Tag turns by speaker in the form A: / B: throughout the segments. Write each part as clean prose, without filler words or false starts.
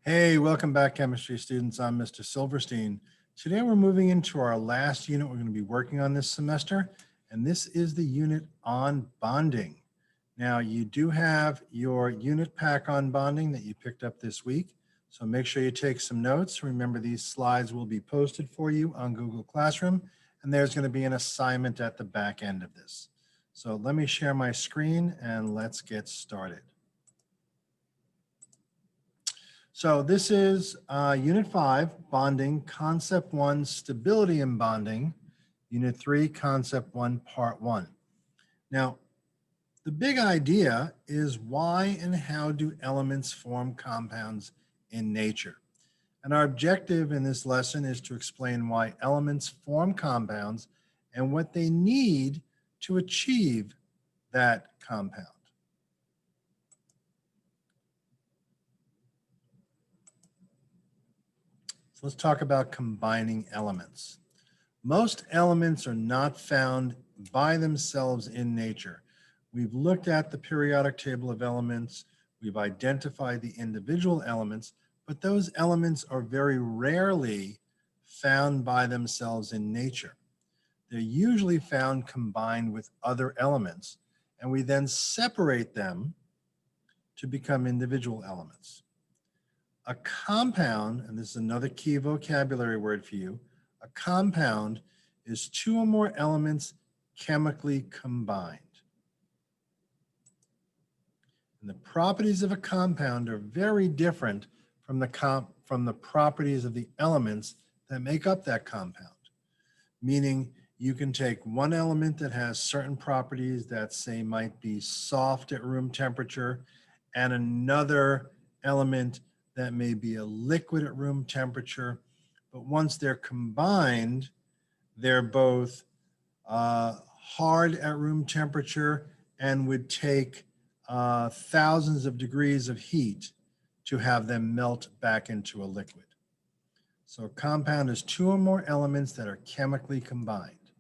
A: Hey, welcome back, chemistry students. I'm Mr. Silverstein. Today we're moving into our last unit we're going to be working on this semester, and this is the unit on bonding. Now, you do have your unit pack on bonding that you picked up this week, so make sure you take some notes. Remember, these slides will be posted for you on Google Classroom, and there's going to be an assignment at the back end of this. So let me share my screen and let's get started. So this is Unit 5, Bonding, Concept 1, Stability in Bonding, Unit 3, Concept 1, Part 1. Now, the big idea is why and how do elements form compounds in nature? And our objective in this lesson is to explain why elements form compounds and what they need to achieve that compound. Let's talk about combining elements. Most elements are not found by themselves in nature. We've looked at the periodic table of elements, we've identified the individual elements, but those elements are very rarely found by themselves in nature. They're usually found combined with other elements, and we then separate them to become individual elements. A compound, and this is another key vocabulary word for you, a compound is two or more elements chemically combined. And the properties of a compound are very different from the properties of the elements that make up that compound. Meaning you can take one element that has certain properties that say might be soft at room temperature and another element that may be a liquid at room temperature, but once they're combined, they're both hard at room temperature and would take thousands of degrees of heat to have them melt back into a liquid. So a compound is two or more elements that are chemically combined.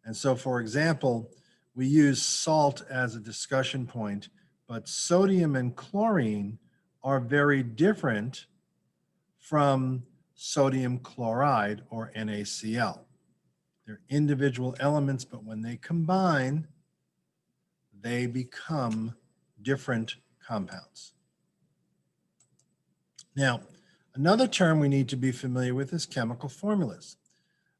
A: And so, for example, we use salt as a discussion point, but sodium and chlorine are very different from sodium chloride or NaCl. They're individual elements, but when they combine, they become different compounds. Now, another term we need to be familiar with is chemical formulas.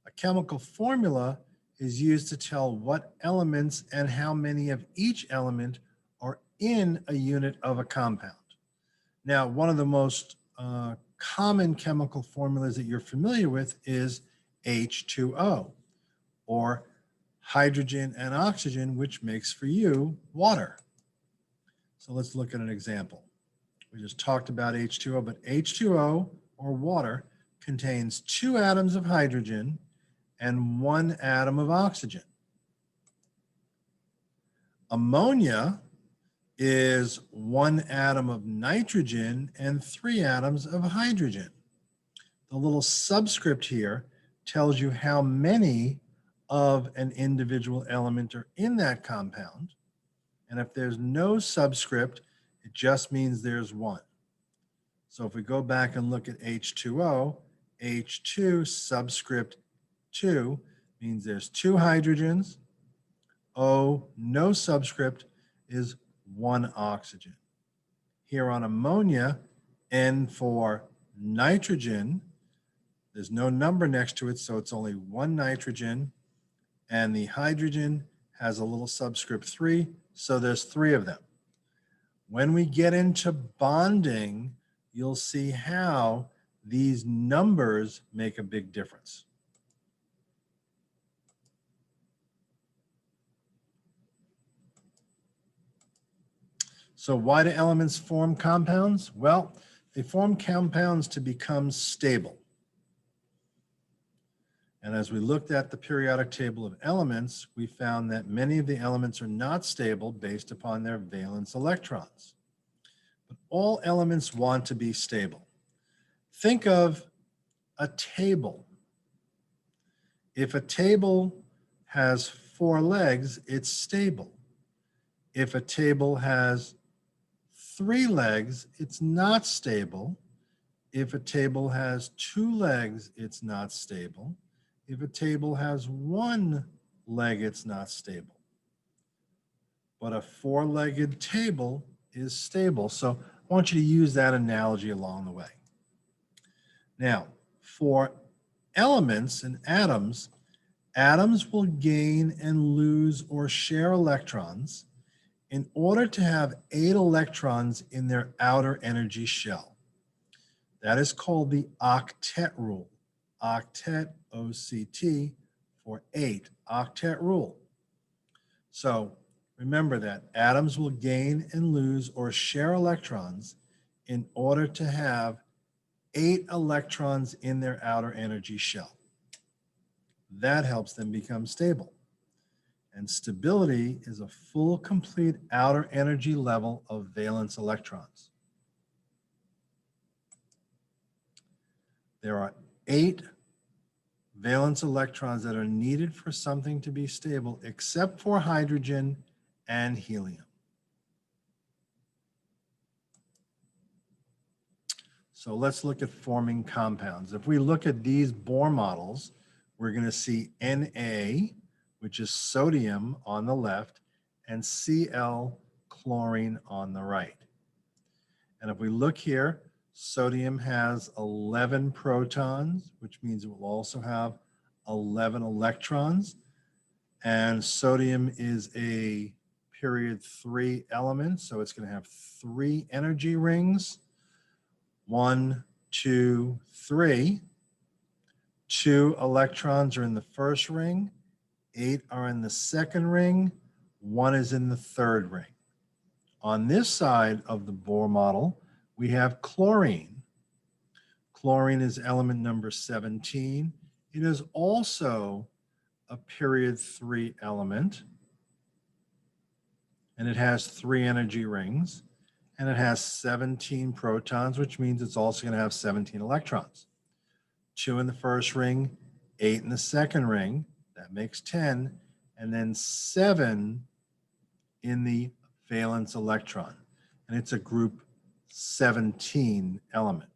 A: A chemical formula is used to tell what elements and how many of each element are in a unit of a compound. Now, one of the most common chemical formulas that you're familiar with is H2O, or hydrogen and oxygen, which makes for you water. So let's look at an example. We just talked about H2O, but H2O, or water, contains 2 atoms of hydrogen and 1 atom of oxygen. Ammonia is 1 atom of nitrogen and 3 atoms of hydrogen. The little subscript here tells you how many of an individual element are in that compound. And if there's no subscript, it just means there's 1. So if we go back and look at H2O, H2 subscript 2 means there's 2 hydrogens. O, no subscript, is 1 oxygen. Here on ammonia, N for nitrogen, there's no number next to it, so it's only 1 nitrogen, and the hydrogen has a little subscript 3, so there's 3 of them. When we get into bonding, you'll see how these numbers make a big difference. So why do elements form compounds? Well, they form compounds to become stable. And as we looked at the periodic table of elements, we found that many of the elements are not stable based upon their valence electrons. But all elements want to be stable. Think of a table. If a table has 4 legs, it's stable. If a table has 3 legs, it's not stable. If a table has 2 legs, it's not stable. If a table has 1 leg, it's not stable. But a 4-legged table is stable. So I want you to use that analogy along the way. Now, for elements and atoms, atoms will gain and lose or share electrons in order to have 8 electrons in their outer energy shell. That is called the octet rule. Octet, O-C-T, for 8, octet rule. So remember that atoms will gain and lose or share electrons in order to have 8 electrons in their outer energy shell. That helps them become stable. And stability is a full, complete outer energy level of valence electrons. There are 8 valence electrons that are needed for something to be stable, except for hydrogen and helium. So let's look at forming compounds. If we look at these Bohr models, we're going to see Na, which is sodium on the left, and Cl, chlorine, on the right. And if we look here, sodium has 11 protons, which means it will also have 11 electrons. And sodium is a period 3 element, so it's going to have 3 energy rings. 1, 2, 3. 2 electrons are in the first ring, 8 are in the second ring, 1 is in the third ring. On this side of the Bohr model, we have chlorine. Chlorine is element number 17. It is also a period 3 element, and it has 3 energy rings, and it has 17 protons, which means it's also going to have 17 electrons. 2 in the first ring, 8 in the second ring, that makes 10, and then 7 in the valence electron, and it's a group 17 element.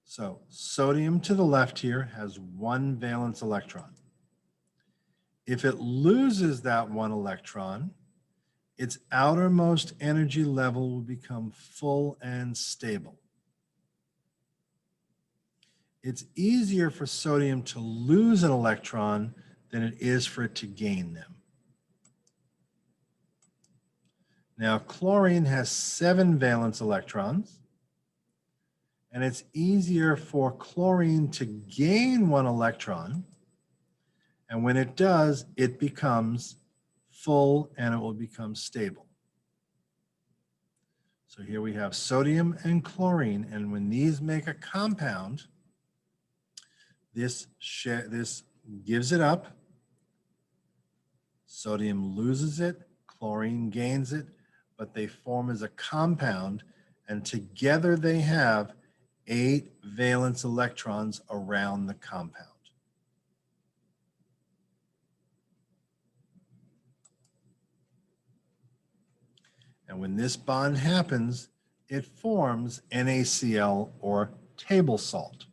A: So sodium to the left here has 1 valence electron. If it loses that 1 electron, its outermost energy level will become full and stable. It's easier for sodium to lose an electron than it is for it to gain them. Now, chlorine has 7 valence electrons, and it's easier for chlorine to gain 1 electron, and when it does, it becomes full and it will become stable. So here we have sodium and chlorine, and when these make a compound, this gives it up. Sodium loses it, chlorine gains it, but they form as a compound, and together they have 8 valence electrons around the compound. And when this bond happens, it forms NaCl, or table salt.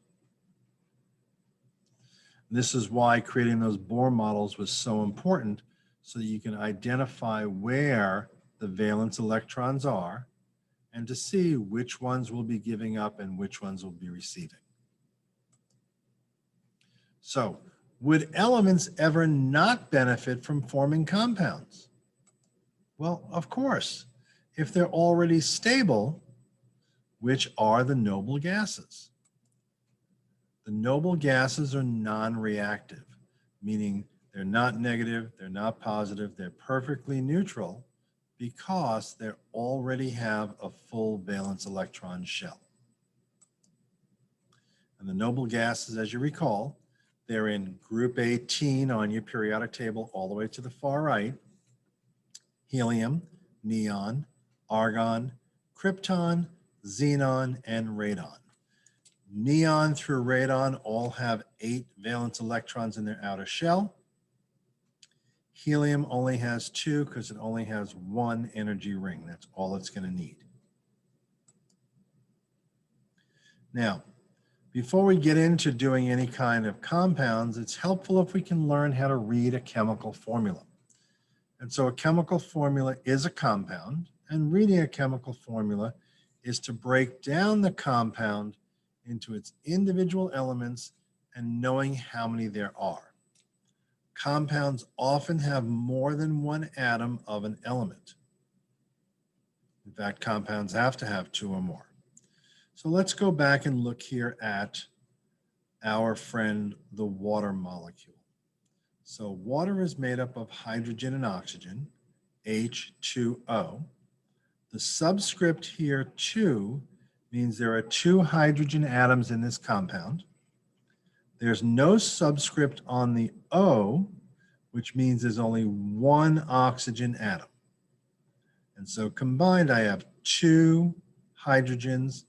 A: This is why creating those Bohr models was so important, so that you can identify where the valence electrons are and to see which ones will be giving up and which ones will be receiving. So, would elements ever not benefit from forming compounds? Well, of course, if they're already stable, which are the noble gases. The noble gases are non-reactive, meaning they're not negative, they're not positive, they're perfectly neutral because they already have a full valence electron shell. And the noble gases, as you recall, they're in group 18 on your periodic table all the way to the far right: helium, neon, argon, krypton, xenon, and radon. Neon through radon all have 8 valence electrons in their outer shell. Helium only has 2 because it only has 1 energy ring. That's all it's going to need. Now, before we get into doing any kind of compounds, it's helpful if we can learn how to read a chemical formula. And so a chemical formula is a compound, and reading a chemical formula is to break down the compound into its individual elements and knowing how many there are. Compounds often have more than one atom of an element. In fact, compounds have to have 2 or more. So let's go back and look here at our friend, the water molecule. So water is made up of hydrogen and oxygen, H2O. The subscript here, 2, means there are 2 hydrogen atoms in this compound. There's no subscript on the O, which means there's only 1 oxygen atom. And so combined, I have 2 hydrogens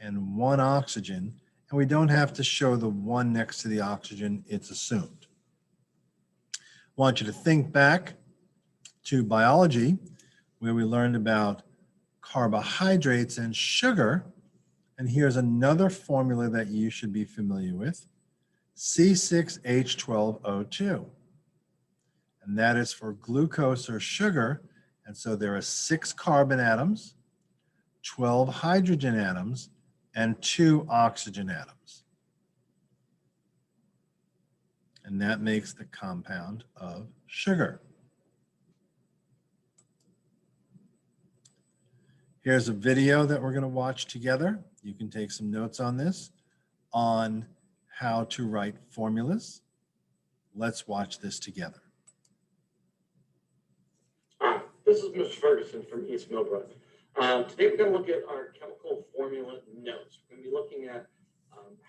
A: and 1 oxygen, and we don't have to show the 1 next to the oxygen, it's assumed. I want you to think back to biology, where we learned about carbohydrates and sugar, and here's another formula that you should be familiar with, C6H12O2. And that is for glucose or sugar, and so there are 6 carbon atoms, 12 hydrogen atoms, and 2 oxygen atoms. And that makes the compound of sugar. Here's a video that we're going to watch together. You can take some notes on this, on how to write formulas. Let's watch this together.
B: Hi, this is Mr. Ferguson from East Millbrook. Today we're going to look at our chemical formula notes. We're going to be looking at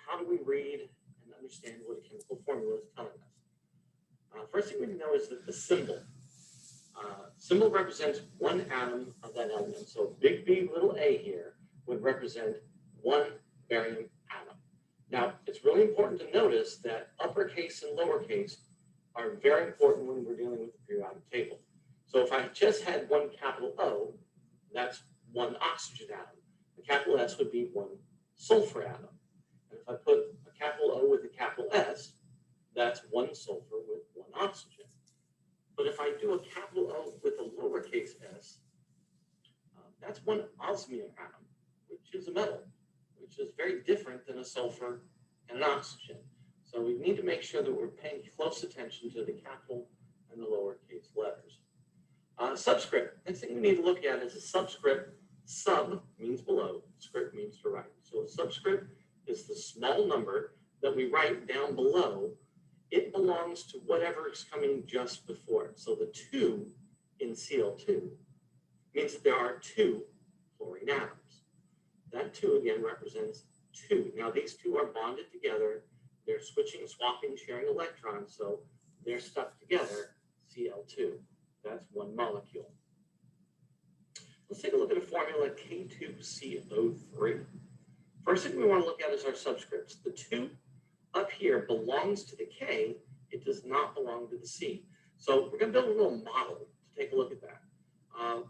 B: how do we read and understand what a chemical formula is telling us. First thing we know is that the symbol represents 1 atom of that element. So big B, little a here would represent 1 barium atom. Now, it's really important to notice that uppercase and lowercase are very important when we're dealing with the periodic table. So if I just had 1 capital O, that's 1 oxygen atom. The capital S would be 1 sulfur atom. And if I put a capital O with a capital S, that's 1 sulfur with 1 oxygen. But if I do a capital O with a lowercase s, that's 1 osmium atom, which is a metal, which is very different than a sulfur and an oxygen. So we need to make sure that we're paying close attention to the capital and the lowercase letters. Subscript. Next thing we need to look at is a subscript. Sub means below, script means to write. So a subscript is the small number that we write down below. It belongs to whatever is coming just before it. So the 2 in Cl2 means that there are 2 chlorine atoms. That 2 again represents 2. Now these 2 are bonded together. They're switching, swapping, sharing electrons. So they're stuck together, Cl2. That's 1 molecule. Let's take a look at a formula, K2CO3. First thing we want to look at is our subscripts. The 2 up here belongs to the K, it does not belong to the C. So we're going to build a little model to take a look at that.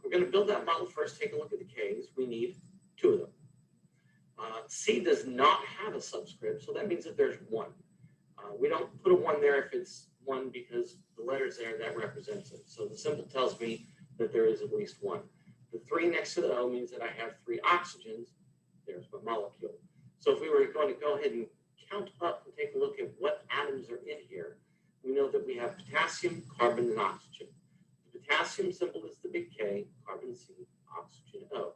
B: We're going to build that model first, take a look at the Ks. We need 2 of them. C does not have a subscript, so that means that there's 1. We don't put a 1 there if it's 1 because the letter's there, that represents it. So the symbol tells me that there is at least 1. The 3 next to the O means that I have 3 oxygens. There's my molecule. So if we were going to go ahead and count up and take a look at what atoms are in here, we know that we have potassium, carbon, and oxygen. The potassium symbol is the big K, carbon C, oxygen O.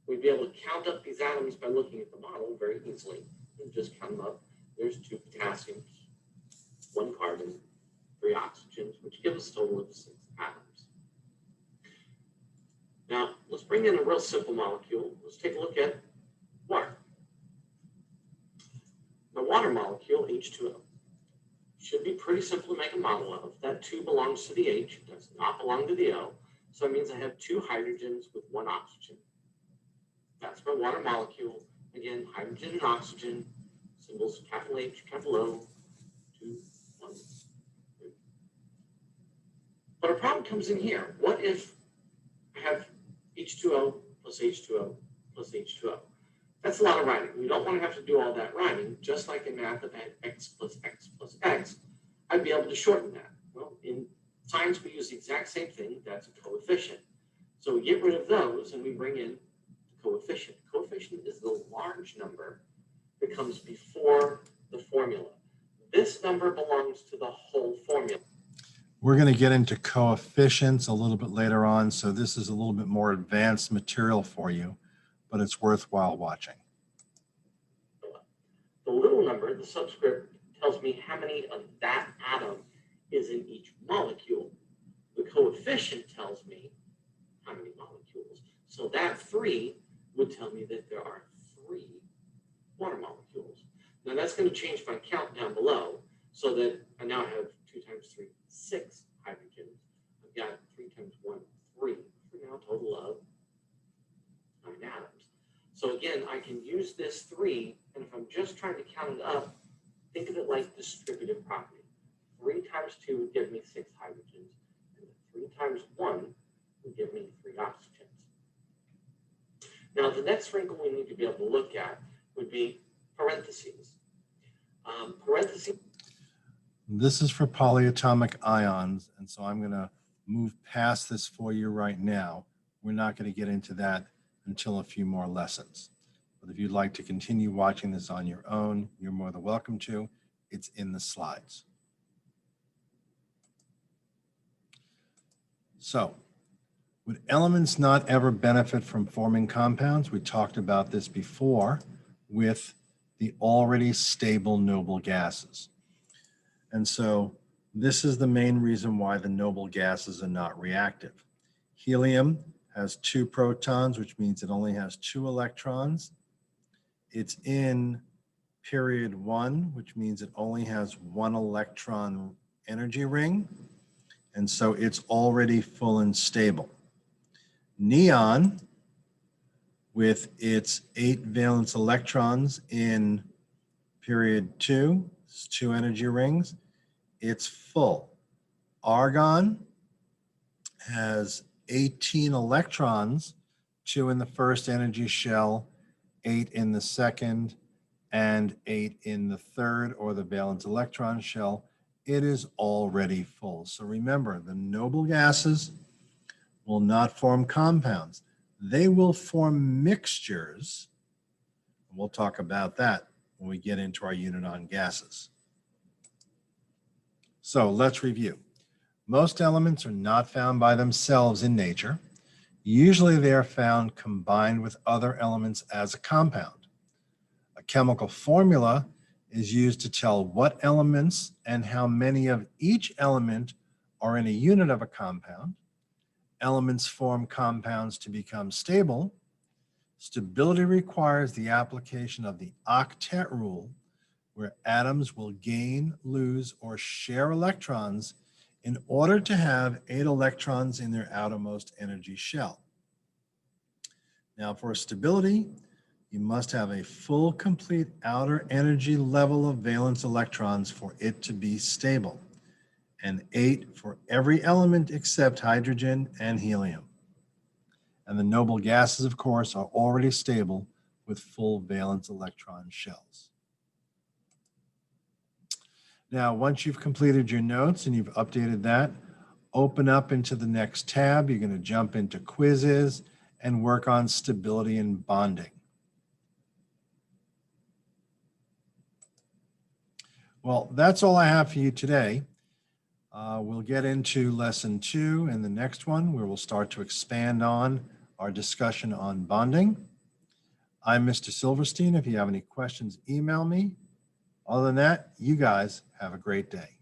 B: We'd be able to count up these atoms by looking at the model very easily and just count them up. There's 2 potassiums, 1 carbon, 3 oxygens, which gives us a total of 6 atoms. Now, let's bring in a real simple molecule. Let's take a look at water. The water molecule, H2O, should be pretty simple to make a model of. That 2 belongs to the H, it does not belong to the O, so it means I have 2 hydrogens with 1 oxygen. That's my water molecule. Again, hydrogen and oxygen, symbols capital H, capital O, 2, 1, 3. But a problem comes in here. What if I have H2O plus H2O plus H2O? That's a lot of writing. We don't want to have to do all that writing. Just like in math, if I had X plus X plus X, I'd be able to shorten that. Well, in science, we use the exact same thing. That's a coefficient. So we get rid of those and we bring in the coefficient. Coefficient is the large number that comes before the formula. This number belongs to the whole formula.
A: We're going to get into coefficients a little bit later on, so this is a little bit more advanced material for you, but it's worthwhile watching.
B: The little number, the subscript, tells me how many of that atom is in each molecule. The coefficient tells me how many molecules. So that 3 would tell me that there are 3 water molecules. Now that's going to change my count down below so that I now have 2 times 3, 6 hydrogens. I've got 3 times 1, 3, for now a total of 9 atoms. So again, I can use this 3, and if I'm just trying to count it up, think of it like distributive property. 3 times 2 would give me 6 hydrogens, and 3 times 1 would give me 3 oxygens. Now, the next wrinkle we need to be able to look at would be parentheses. Parentheses.
A: This is for polyatomic ions, and so I'm going to move past this for you right now. We're not going to get into that until a few more lessons. But if you'd like to continue watching this on your own, you're more than welcome to. It's in the slides. So, would elements not ever benefit from forming compounds? We talked about this before with the already stable noble gases. And so this is the main reason why the noble gases are not reactive. Helium has 2 protons, which means it only has 2 electrons. It's in period 1, which means it only has 1 electron energy ring. And so it's already full and stable. Neon, with its 8 valence electrons in period 2, it's 2 energy rings, it's full. Argon has 18 electrons, 2 in the first energy shell, 8 in the second, and 8 in the third, or the valence electron shell. It is already full. So remember, the noble gases will not form compounds. They will form mixtures. We'll talk about that when we get into our unit on gases. So let's review. Most elements are not found by themselves in nature. Usually they are found combined with other elements as a compound. A chemical formula is used to tell what elements and how many of each element are in a unit of a compound. Elements form compounds to become stable. Stability requires the application of the octet rule, where atoms will gain, lose, or share electrons in order to have 8 electrons in their outermost energy shell. Now, for stability, you must have a full, complete outer energy level of valence electrons for it to be stable, and 8 for every element except hydrogen and helium. And the noble gases, of course, are already stable with full valence electron shells. Now, once you've completed your notes and you've updated that, open up into the next tab. You're going to jump into quizzes and work on stability and bonding. Well, that's all I have for you today. We'll get into lesson 2 in the next one, where we'll start to expand on our discussion on bonding. I'm Mr. Silverstein. If you have any questions, email me. Other than that, you guys have a great day.